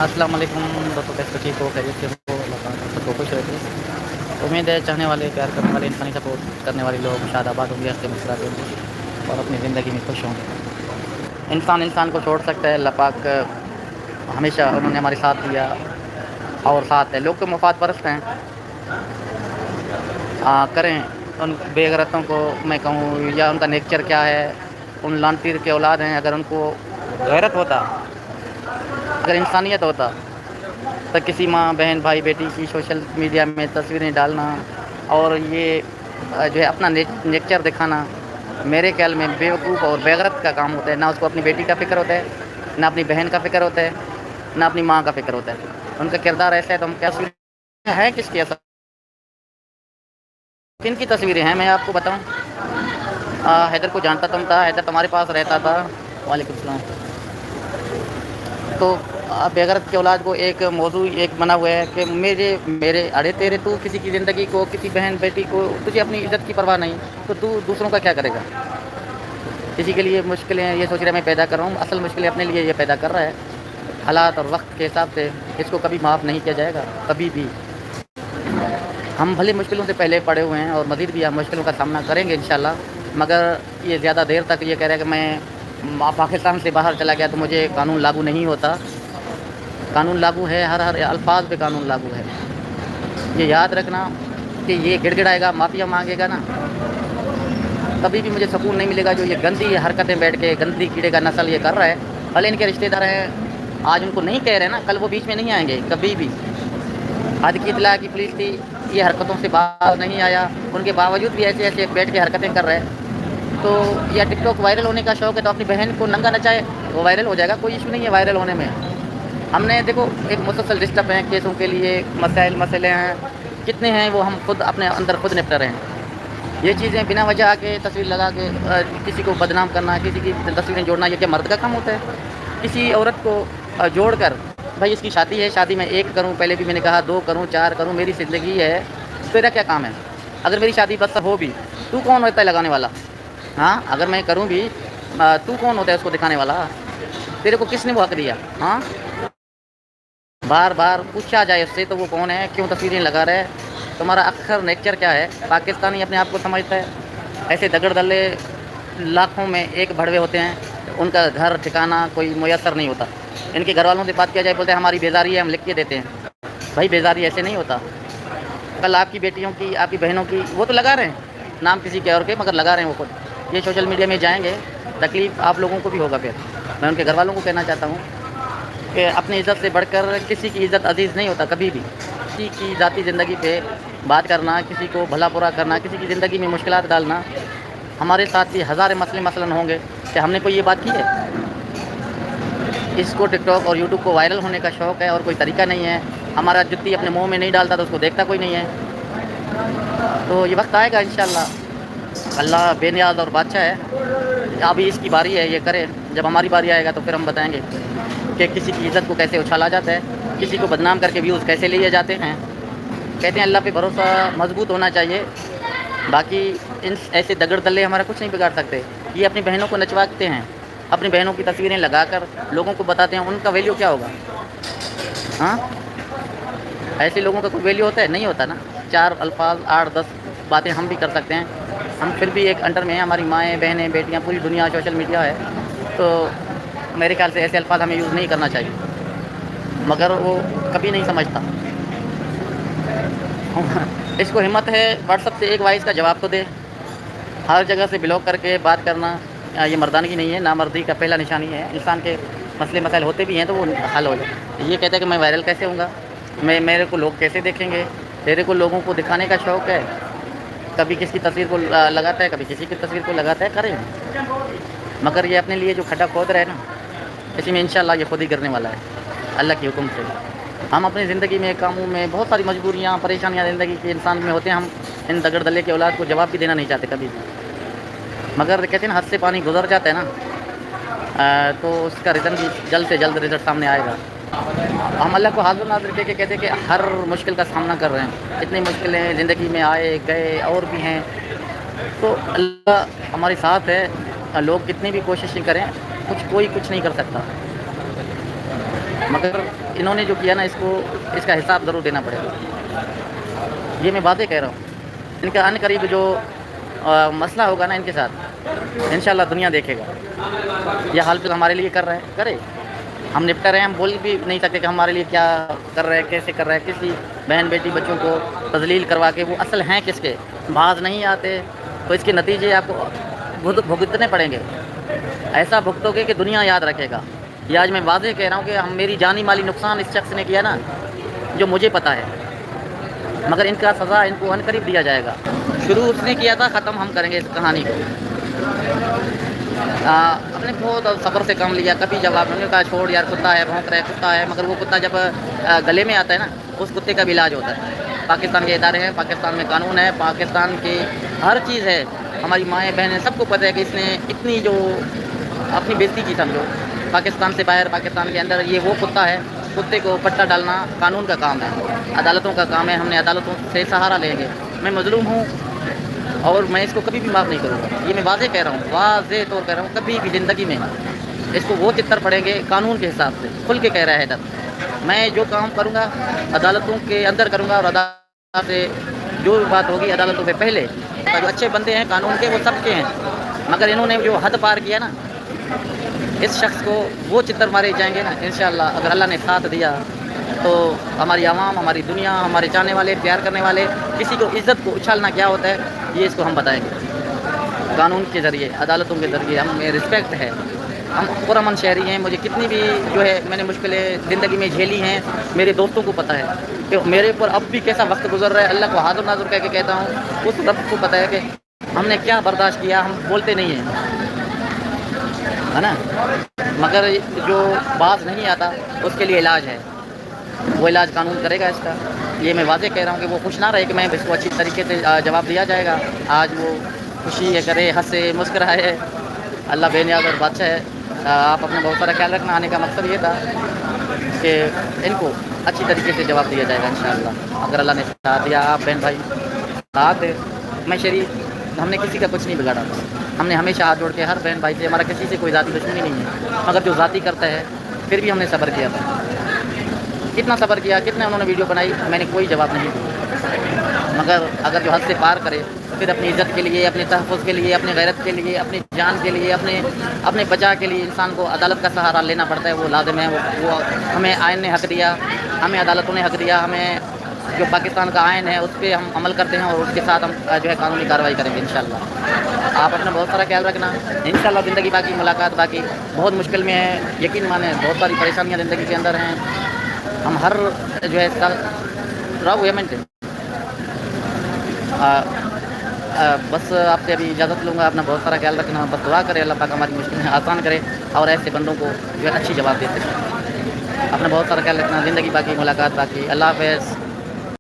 अस्सलाम वालेकुम दोस्तों, कैसे ठीक हो, खैरियत से हो, अल्लाह पाक सबको खुश रखे। उम्मीद है चाहने वाले, प्यार करने वाले, इंसानी सपोर्ट करने वाले लोग शादाबाद होंगे, हंसते मुस्कुराते होंगे और अपनी ज़िंदगी में खुश होंगे। इंसान इंसान को छोड़ सकता है, अल्लाह पाक हमेशा उन्होंने हमारे साथ दिया और साथ है। लोग तो मुफाद परस्त हैं, करें उन बेगरतों को मैं कहूँ या उनका नेचर क्या है, उन लानतीर के औलाद हैं। अगर उनको गैरत होता, अगर इंसानियत होता, तो किसी माँ बहन भाई बेटी की सोशल मीडिया में तस्वीरें डालना और ये जो है अपना नेचर दिखाना, मेरे ख्याल में बेवकूफ़ और बेगरत का काम होता है। ना उसको अपनी बेटी का फ़िक्र होता है, ना अपनी बहन का फ़िक्र होता है, ना अपनी माँ का फ़िक्र होता है। उनका किरदार ऐसा है तो हम क्या है किसकी ऐसा, किन की तस्वीरें हैं मैं आपको बताऊं। हैदर को जानता था, हैदर तुम्हारे पास रहता था। वालेकुम सलाम। तो बेगरत के औलाद को एक मौजू एक बना हुआ है कि मेरे मेरे अरे तेरे, तू किसी की ज़िंदगी को, किसी बहन बेटी को, तुझे अपनी इज़्ज़त की परवाह नहीं, तो तू दूसरों का क्या करेगा। किसी के लिए मुश्किलें ये सोच रहा मैं पैदा कर रहा हूँ, असल मुश्किलें अपने लिए ये पैदा कर रहा है। हालात और वक्त के हिसाब से इसको कभी माफ़ नहीं किया जाएगा, कभी भी। हम भले मुश्किलों से पहले पड़े हुए हैं और मज़ीद भी हम मुश्किलों का सामना करेंगे इंशाल्लाह, मगर ये ज़्यादा देर तक ये कह रहा है कि मैं पाकिस्तान से बाहर चला गया तो मुझे कानून लागू नहीं होता। कानून लागू है, हर अल्फाज पे कानून लागू है। ये याद रखना कि ये गिड़गिड़ाएगा, माफ़िया मांगेगा ना, तभी भी मुझे सुकून नहीं मिलेगा। जो ये गंदी हरकतें बैठ के गंदी कीड़े का नस्ल ये कर रहा है, भले इनके रिश्तेदार हैं, आज उनको नहीं कह रहे ना, कल वो बीच में नहीं आएंगे कभी भी। आज की इतला की पुलिस थी, ये हरकतों से बाहर नहीं आया, उनके बावजूद भी ऐसे ऐसे बैठ के हरकतें कर रहे हैं। तो या टिकटॉक वायरल होने का शौक़ है तो अपनी बहन को नंगा नचाए, वो वायरल हो जाएगा, कोई इशू नहीं है वायरल होने में। हमने देखो एक मुसलसल डिस्टर्ब हैं केसों के लिए, मसले हैं कितने हैं, वो हम खुद अपने अंदर खुद निपटा रहे हैं। ये चीज़ें बिना वजह आके तस्वीर लगा के किसी को बदनाम करना, किसी की तस्वीरें जोड़ना, ये क्या मर्द का काम होता है। किसी औरत को जोड़ कर, भाई इसकी शादी है, शादी में 1 करूँ, पहले भी मैंने कहा 2 करूँ 4 करूँ, मेरी ज़िंदगी है, तेरा क्या काम है। अगर मेरी शादी बस हो भी, तू कौन होता है लगाने वाला। हाँ, अगर मैं करूँ भी, तू कौन होता है उसको दिखाने वाला। तेरे को किसने वो हक दिया। हाँ, बार बार पूछा जाए उससे तो वो कौन है, क्यों तस्वीरें लगा रहे, तुम्हारा आखिर नेचर क्या है। पाकिस्तानी अपने आप को समझता है, ऐसे दगड़ दल्ले लाखों में एक भड़वे होते हैं, उनका घर ठिकाना कोई मुयसर नहीं होता। इनके घर वालों से बात किया जाए, बोलते हैं हमारी बेजारी है, हम लिख के देते हैं। भाई बेजारी ऐसे नहीं होता। कल आपकी बेटियों की, आपकी बहनों की, वो तो लगा रहे हैं, नाम किसी के और के, मगर लगा रहे हैं वो खुद। ये सोशल मीडिया में जाएंगे, तकलीफ़ आप लोगों को भी होगा। फिर मैं उनके घर वालों को कहना चाहता हूँ कि अपनी इज़्ज़त से बढ़कर किसी की इज़्ज़त अजीज़ नहीं होता कभी भी। किसी की ज़ाती ज़िंदगी पे बात करना, किसी को भला बुरा करना, किसी की ज़िंदगी में मुश्किलात डालना, हमारे साथ भी हज़ार मसले मसलन होंगे कि हमने कोई ये बात की है। इसको टिकटॉक और यूट्यूब को वायरल होने का शौक़ है और कोई तरीका नहीं है। हमारा जुत्ती अपने मुँह में नहीं डालता तो उसको देखता कोई नहीं है। तो ये वक्त आएगा इंशाल्लाह, अल्लाह बेनियाज़ और बादशाह है। अभी इसकी बारी है, ये करे। जब हमारी बारी आएगा तो फिर हम बताएंगे कि किसी की इज़्ज़त को कैसे उछाला जाता है, किसी को बदनाम करके व्यूज़ कैसे लिए जाते हैं। कहते हैं अल्लाह पे भरोसा मजबूत होना चाहिए, बाकी इन ऐसे दगड़ दल्ले हमारा कुछ नहीं बिगाड़ सकते। ये अपनी बहनों को नचवाते हैं, अपनी बहनों की तस्वीरें लगाकर लोगों को बताते हैं, उनका वैल्यू क्या होगा। हाँ, ऐसे लोगों का कोई वैल्यू होता है, नहीं होता ना। 4 अल्फाज 8-10 बातें हम भी कर सकते हैं, हम फिर भी एक अंडर में हैं। हमारी माएँ बहनें बेटियाँ, पूरी दुनिया सोशल मीडिया है, तो मेरे ख्याल से ऐसे अल्फाज हमें यूज़ नहीं करना चाहिए, मगर वो कभी नहीं समझता। इसको हिम्मत है व्हाट्सअप से एक वॉइस का जवाब तो दे। हर जगह से ब्लॉक करके बात करना ये मर्दानगी नहीं है, नामर्दी का पहला निशानी है। इंसान के मसले मसाइल होते भी हैं तो वो हल हो जाए। ये कहता है कि मैं वायरल कैसे होऊंगा, मेरे को लोग कैसे देखेंगे। तेरे को लोगों को दिखाने का शौक़ है, कभी किसी की तस्वीर को लगाता है, कभी किसी की तस्वीर को लगाता है, करें। मगर ये अपने लिए जो खड्डा खोद रहे हैं ना, इसी में इंशाल्लाह ये खुद ही गिरने वाला है अल्लाह के हुक्म से। हम अपनी ज़िंदगी में, कामों में बहुत सारी मजबूरियाँ परेशानियाँ ज़िंदगी के इंसान में होते हैं। हम इन दगड़ दल्ले के औलाद को जवाब भी देना नहीं चाहते कभी भी, मगर कहते हैं ना, हद से पानी गुजर जाता है ना, तो उसका रिज़न भी जल्द से जल्द रिज़ल्ट सामने आएगा। हम अल्लाह को हाज़िर नाज़िर कह के कहते हैं कि हर मुश्किल का सामना कर रहे हैं। इतनी मुश्किलें ज़िंदगी में आए गए और भी हैं, तो अल्लाह हमारे साथ है। लोग कितनी भी कोशिशें करें, कोई कुछ नहीं कर सकता। مگر انہوں نے جو کیا نا اس کا حساب ضرور دینا پڑے گا، یہ میں واضح کہہ رہا ہوں۔ ان کا ان قریب جو مسئلہ ہوگا نا ان کے ساتھ، انشاءاللہ دنیا دیکھے گا۔ یہ حال فی ہمارے لیے کر رہے ہیں، کرے، ہم نپٹا رہے ہیں، ہم بول بھی نہیں سکتے کہ ہمارے لیے کیا کر رہے ہیں، کیسے کر رہے ہیں۔ کسی بہن بیٹی بچوں کو تذلیل کروا کے وہ اصل ہیں کس کے، باز نہیں آتے، تو اس کے نتیجے آپ کو بھگتنے پڑیں گے۔ ایسا بھگتو گے کہ دنیا یاد رکھے گا۔ یہ آج میں واضح کہہ رہا ہوں کہ میری جانی مالی نقصان اس شخص نے کیا نا، جو مجھے پتہ ہے، مگر ان کا سزا ان کو ان قریب دیا جائے گا۔ شروع اس نے کیا تھا، ختم ہم کریں گے اس کہانی کو۔ اپنے بہت صبر سے کام لیا، کبھی جواب نہیں کہا چھوڑ یار، کتا ہے، بھونک رہے کتا ہے، مگر وہ کتا جب گلے میں آتا ہے نا، اس کتے کا بھی علاج ہوتا ہے۔ پاکستان کے ادارے ہیں، پاکستان میں قانون ہے، پاکستان کی ہر چیز ہے، ہماری مائیں بہنیں سب کو پتہ ہے کہ اس نے اتنی جو اپنی بےزتی کی سمجھو، پاکستان سے باہر پاکستان کے اندر یہ وہ کتا ہے، کتے کو پٹا ڈالنا قانون کا کام ہے، عدالتوں کا کام ہے، ہم نے عدالتوں سے سہارا لیں گے۔ میں مظلوم ہوں اور میں اس کو کبھی بھی معاف نہیں کروں گا، یہ میں واضح کہہ رہا ہوں، واضح طور کہہ رہا ہوں، کبھی بھی زندگی میں اس کو وہ چتر پڑیں گے قانون کے حساب سے، کھل کے کہہ رہا ہے ادھر۔ میں جو کام کروں گا عدالتوں کے اندر کروں گا، اور عدالت سے جو بات ہوگی عدالتوں پہ پہلے، جو اچھے بندے ہیں قانون کے وہ سب کے ہیں، مگر انہوں نے جو حد پار کیا نا، اس شخص کو وہ چتر مارے جائیں گے نا انشاءاللہ، اگر اللہ نے ساتھ دیا تو ہماری عوام، ہماری دنیا، ہمارے چاہنے والے، پیار کرنے والے، کسی کو عزت کو اچھالنا کیا ہوتا ہے یہ اس کو ہم بتائیں گے، قانون کے ذریعے، عدالتوں کے ذریعے۔ ہمیں رسپیکٹ ہے، ہم پرامن شہری ہیں، مجھے کتنی بھی جو ہے میں نے مشکلیں زندگی میں جھیلی ہیں، میرے دوستوں کو پتہ ہے کہ میرے اوپر اب بھی کیسا وقت گزر رہا ہے، اللہ کو حاضر ناظر کہہ کے کہتا ہوں، اس رب کو پتہ ہے کہ ہم نے کیا برداشت کیا، ہم بولتے نہیں ہیں، ہے نا، مگر جو باز نہیں آتا اس کے لیے علاج ہے، وہ علاج قانون کرے گا اس کا۔ یہ میں واضح کہہ رہا ہوں کہ وہ خوش نہ رہے کہ میں اس کو اچھی طریقے سے جواب دیا جائے گا، آج وہ خوشی ہے کرے، ہنسے مسکرائے، اللہ بے نیاز اور بادشاہ ہے۔ آپ اپنا بہت سارا خیال رکھنا، آنے کا مقصد یہ تھا کہ ان کو اچھی طریقے سے جواب دیا جائے گا انشاءاللہ، اگر اللہ نے ساتھ دیا۔ آپ بہن بھائی ساتھ ہے، میں شریف، ہم نے کسی کا کچھ نہیں بگاڑا، ہم نے ہمیشہ ہاتھ جوڑ کے ہر بہن بھائی سے، ہمارا کسی سے کوئی ذاتی دشمنی نہیں ہے، مگر جو ذاتی کرتا ہے پھر بھی ہم نے صبر کیا تھا، کتنا صبر کیا، کتنے انہوں نے ویڈیو بنائی، میں نے کوئی جواب نہیں دیا، مگر اگر جو حد سے پار کرے پھر اپنی عزت کے لیے، اپنے تحفظ کے لیے، اپنی غیرت کے لیے، اپنی جان کے لیے، اپنے بچا کے لیے انسان کو عدالت کا سہارا لینا پڑتا ہے، وہ لازم ہے۔ وہ ہمیں آئین نے حق دیا، ہمیں عدالتوں نے حق دیا، ہمیں جو پاکستان کا آئین ہے اس پہ ہم عمل کرتے ہیں، اور اس کے ساتھ ہم جو ہے قانونی کارروائی کریں گے انشاءاللہ۔ آپ اپنا بہت سارا خیال رکھنا، انشاءاللہ زندگی باقی، ملاقات باقی، بہت مشکل میں ہے، یقین مانیں بہت ساری پریشانیاں زندگی کے اندر ہیں، ہم ہر جو ہے راو ایمنٹ بس آپ سے ابھی اجازت لوں گا، اپنا بہت سارا خیال رکھنا، بس دعا کرے اللہ پاک ہماری مشکلیں آسان کرے اور ایسے بندوں کو جو ہے اچھی جواب دے سکے۔ اپنا بہت سارا خیال رکھنا، زندگی باقی، ملاقات باقی، اللہ حافظ۔